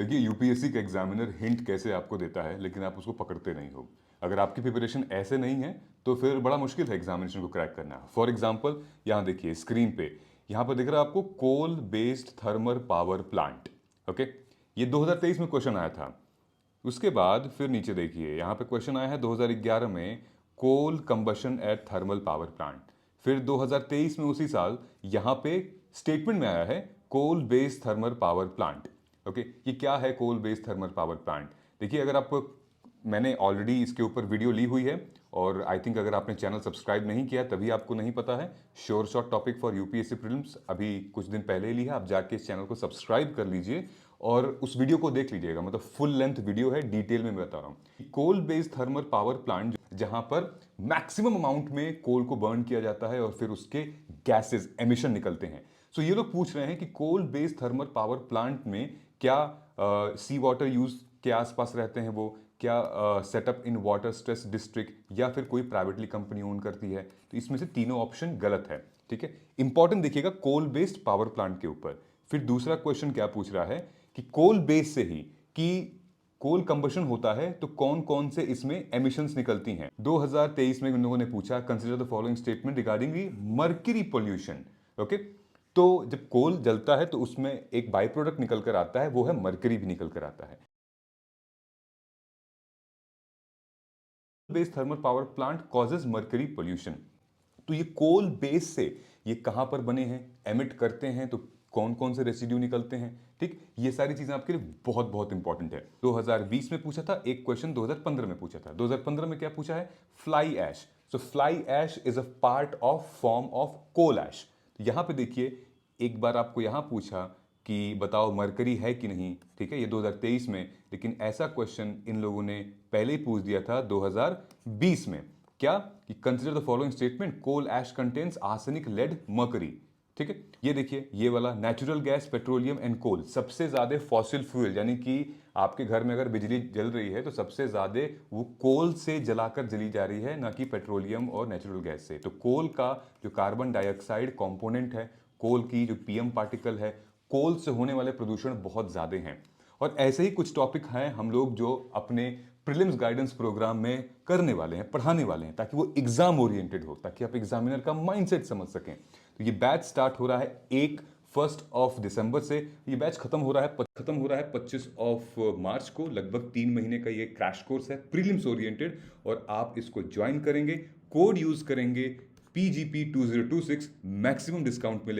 देखिए यूपीएससी का examiner hint कैसे आपको देता है, लेकिन आप उसको पकड़ते नहीं हो। अगर आपकी प्रिपरेशन ऐसे नहीं है तो फिर बड़ा मुश्किल है एग्जामिनेशन को क्रैक करना। फॉर एग्जाम्पल यहाँ देखिए स्क्रीन पे, यहाँ पर दिख रहा है आपको coal based thermal power plant. Okay, ये 2023 में क्वेश्चन आया था। उसके बाद फिर नीचे देखिए यहाँ पे क्वेश्चन आया है 2011 में, coal combustion at thermal power plant. फिर 2023 में उसी साल यहाँ पे स्टेटमेंट में आया है coal based thermal power plant. Okay, ये क्या है coal based thermal power plant? देखिए अगर आपको, मैंने ऑलरेडी इसके ऊपर वीडियो ली हुई है और आई थिंक अगर आपने चैनल सब्सक्राइब नहीं किया तभी आपको नहीं पता है। Sure shot topic for UPSC prelims अभी कुछ दिन पहले ही ली है, आप जाके इस चैनल को सब्सक्राइब कर लीजिए और उस वीडियो को देख लीजिएगा। मतलब फुल लेंथ वीडियो है, डिटेल में मैं बता रहा हूँ। Coal based thermal power plant जहां पर मैक्सिमम अमाउंट में कोल को बर्न किया जाता है और फिर उसके गैसेस एमिशन निकलते हैं। सो ये लोग पूछ रहे हैं कि coal based thermal power plant में क्या सी वाटर यूज के आसपास रहते हैं वो, क्या setup in water stress district, या फिर कोई प्राइवेटली कंपनी ओन करती है। तो इसमें से तीनों ऑप्शन गलत है। ठीक है, इंपॉर्टेंट देखिएगा कोल बेस्ड पावर प्लांट के ऊपर। फिर दूसरा क्वेश्चन क्या पूछ रहा है कि कोल बेस से ही कि कोल कंबशन होता है तो कौन कौन से इसमें एमिशंस निकलती हैं। 2023 में उन लोगों ने पूछा consider the following statement regarding the mercury pollution. Okay, तो जब कोल जलता है तो उसमें एक बाई प्रोडक्ट निकल कर आता है, वो है मर्करी भी निकल कर आता है। Based thermal power plant causes mercury pollution. तो ये कोल बेस से ये कहां पर बने हैं, एमिट करते हैं, तो कौन कौन से रेसिड्यू निकलते हैं। ठीक, ये सारी चीजें आपके लिए बहुत बहुत इंपॉर्टेंट है। 2020 में पूछा था एक क्वेश्चन, 2015 में पूछा था। 2015 में क्या पूछा है, fly ash. So fly ash is a part of form of coal ash. यहां पे देखिए एक बार आपको यहां पूछा कि बताओ मरकरी है कि नहीं। ठीक है, ये 2023 में, लेकिन ऐसा क्वेश्चन इन लोगों ने पहले ही पूछ दिया था 2020 में। क्या कि consider the following statement coal ash contains arsenic lead mercury. ठीक है, ये देखिए ये वाला natural gas petroleum and coal, सबसे ज्यादा फॉसिल फ्यूल, यानी कि आपके घर में अगर बिजली जल रही है तो सबसे ज्यादा वो कोल से जलाकर जली जा रही है, ना कि पेट्रोलियम और नेचुरल गैस से। तो कोल का जो कार्बन डाइऑक्साइड कंपोनेंट है, कोल की जो पीएम पार्टिकल है, कोल से होने वाले प्रदूषण बहुत ज्यादा हैं। और ऐसे ही कुछ टॉपिक हैं हम लोग जो अपने प्रीलिम्स गाइडेंस प्रोग्राम में करने वाले हैं, पढ़ाने वाले हैं, ताकि वो एग्जाम ओरिएंटेड हो, ताकि आप एग्जामिनर का माइंडसेट समझ सकें। तो ये बैच स्टार्ट हो रहा है 1 दिसंबर से। ये बैच खत्म हो रहा है 25 मार्च को। लगभग 3 महीने का ये क्रैश कोर्स है प्रीलिम्स ओरिएंटेड, और आप इसको ज्वाइन करेंगे, कोड यूज करेंगे PGP 2026, मैक्सिमम डिस्काउंट मिलेगा।